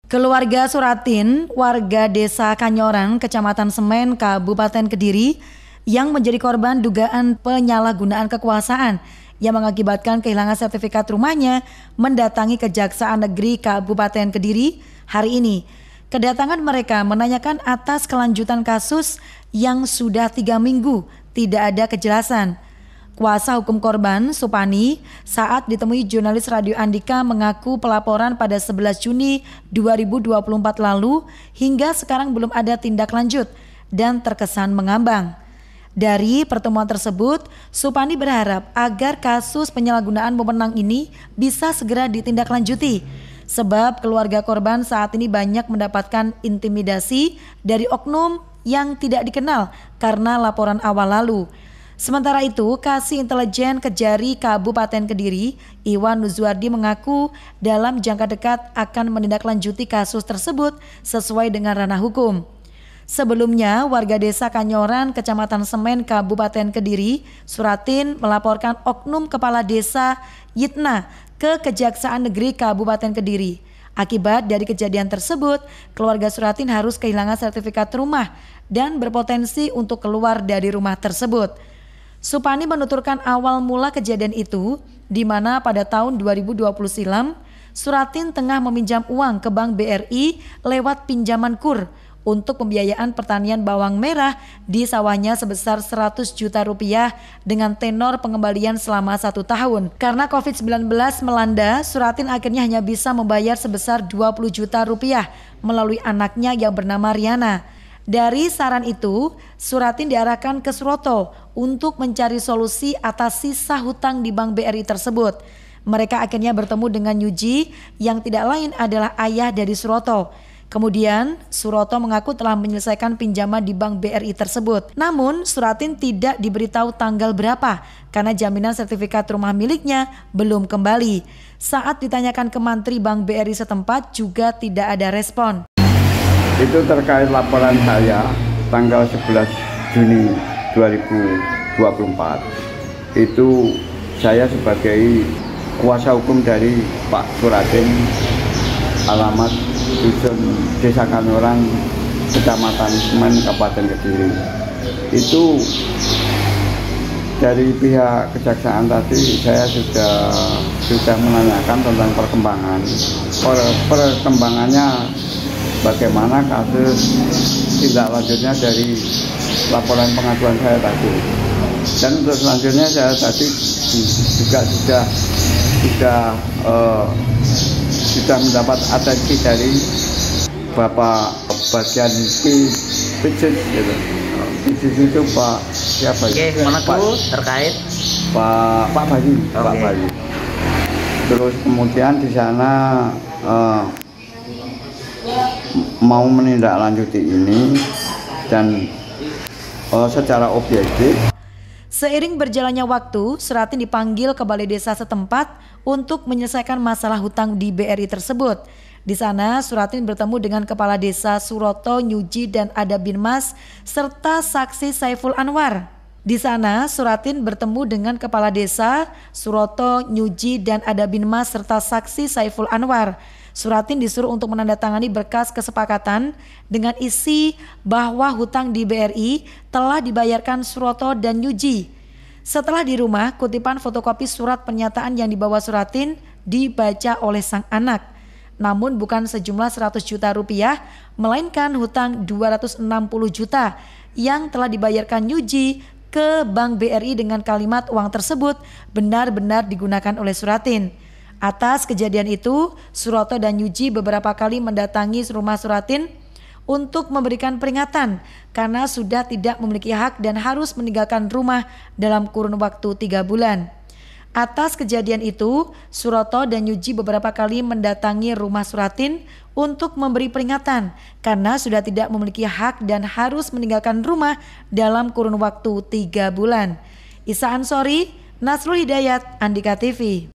Keluarga Suratin, warga Desa Kanyoran, Kecamatan Semen, Kabupaten Kediri, yang menjadi korban dugaan penyalahgunaan kekuasaan yang mengakibatkan kehilangan sertifikat rumahnya, mendatangi Kejaksaan Negeri Kabupaten Kediri hari ini. Kedatangan mereka menanyakan atas kelanjutan kasus yang sudah 3 minggu tidak ada kejelasan. Kuasa hukum korban, Supani, saat ditemui jurnalis Radio Andika mengaku pelaporan pada 11 Juni 2024 lalu hingga sekarang belum ada tindak lanjut dan terkesan mengambang. Dari pertemuan tersebut, Supani berharap agar kasus penyalahgunaan wewenang ini bisa segera ditindaklanjuti. Sebab keluarga korban saat ini banyak mendapatkan intimidasi dari oknum yang tidak dikenal karena laporan awal lalu. Sementara itu, Kasih Intelijen Kejari Kabupaten Kediri, Iwan Nuzwardi mengaku dalam jangka dekat akan menindaklanjuti kasus tersebut sesuai dengan ranah hukum. Sebelumnya, warga Desa Kanyoran, Kecamatan Semen, Kabupaten Kediri, Suratin melaporkan oknum kepala desa Yitna ke Kejaksaan Negeri Kabupaten Kediri. Akibat dari kejadian tersebut, keluarga Suratin harus kehilangan sertifikat rumah dan berpotensi untuk keluar dari rumah tersebut. Supani menuturkan awal mula kejadian itu, di mana pada tahun 2020 silam, Suratin tengah meminjam uang ke Bank BRI lewat pinjaman KUR untuk pembiayaan pertanian bawang merah di sawahnya sebesar 100 juta rupiah dengan tenor pengembalian selama 1 tahun. Karena COVID-19 melanda, Suratin akhirnya hanya bisa membayar sebesar 20 juta rupiah melalui anaknya yang bernama Riana. Dari saran itu, Suratin diarahkan ke Suroto untuk mencari solusi atas sisa hutang di Bank BRI tersebut. Mereka akhirnya bertemu dengan Yuji yang tidak lain adalah ayah dari Suroto. Kemudian Suroto mengaku telah menyelesaikan pinjaman di Bank BRI tersebut. Namun Suratin tidak diberitahu tanggal berapa karena jaminan sertifikat rumah miliknya belum kembali. Saat ditanyakan ke Mantri Bank BRI setempat juga tidak ada respon. Itu terkait laporan saya tanggal 11 Juni 2024. Itu saya sebagai kuasa hukum dari Pak Suratin, alamat Dusun Desa Kanyoran, Kecamatan Semen, Kabupaten Kediri. Itu dari pihak kejaksaan tadi saya sudah menanyakan tentang perkembangan. Perkembangannya bagaimana kasus tindak lanjutnya dari laporan pengaduan saya tadi. Dan untuk selanjutnya saya tadi juga sudah mendapat atensi dari Bapak bagian pijit gitu. Pijit itu Pak siapa? Oke, mana tuh terkait? Pak Bayu, okay. Pak Bayu. Terus kemudian di sana mau menindaklanjuti ini dan secara objektif. Seiring berjalannya waktu, Suratin dipanggil ke balai desa setempat untuk menyelesaikan masalah hutang di BRI tersebut. Di sana, Suratin bertemu dengan Kepala Desa Suroto, Nyuji, dan Ada Binmas, serta saksi Saiful Anwar. Di sana, Suratin bertemu dengan Kepala Desa Suroto, Nyuji, dan Ada Binmas, serta saksi Saiful Anwar. Suratin disuruh untuk menandatangani berkas kesepakatan dengan isi bahwa hutang di BRI telah dibayarkan Suroto dan Nyuji. Setelah di rumah, kutipan fotokopi surat pernyataan yang dibawa Suratin dibaca oleh sang anak. Namun bukan sejumlah 100 juta rupiah, melainkan hutang 260 juta yang telah dibayarkan Nyuji ke Bank BRI dengan kalimat uang tersebut benar-benar digunakan oleh Suratin. Atas kejadian itu, Suroto dan Nyuji beberapa kali mendatangi rumah Suratin untuk memberikan peringatan karena sudah tidak memiliki hak dan harus meninggalkan rumah dalam kurun waktu 3 bulan. Atas kejadian itu, Suroto dan Nyuji beberapa kali mendatangi rumah Suratin untuk memberi peringatan karena sudah tidak memiliki hak dan harus meninggalkan rumah dalam kurun waktu 3 bulan. Isa Ansori, Nasrul Hidayat, Andika TV.